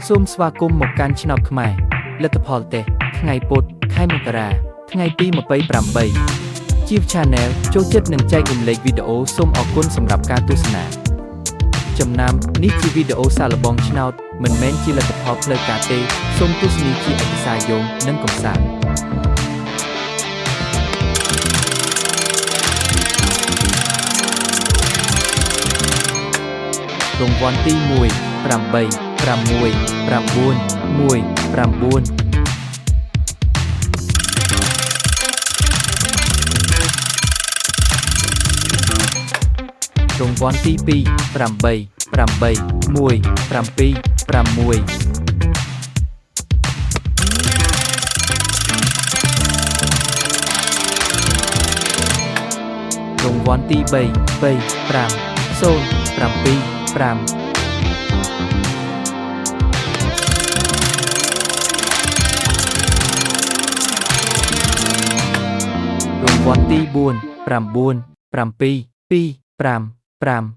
សូមស្វាគមន៍មកកាន់ឆ្នោតខ្មែរលទ្ធផលតេស្តថ្ងៃពុធខែមករាថ្ងៃទី28ជា Channel ចូលចិត្តនិងចែករំលែកវីដេអូសូមអរគុណសម្រាប់ការទស្សនាចំណាំនេះជាវីដេអូសាកល្បងឆ្នោតមិនមែនជាលទ្ធផលផ្លូវការទេសូមទស្សនាជាឯកសារយោងនិងកំសាន្តរង្វាន់ទី1 8 6 9 1 9រង្វាន់ទី2 8 8 1 7 6រង្វាន់ទី3 3 5 0 7 5រង្វាន់ទី4 9 7 2 5 5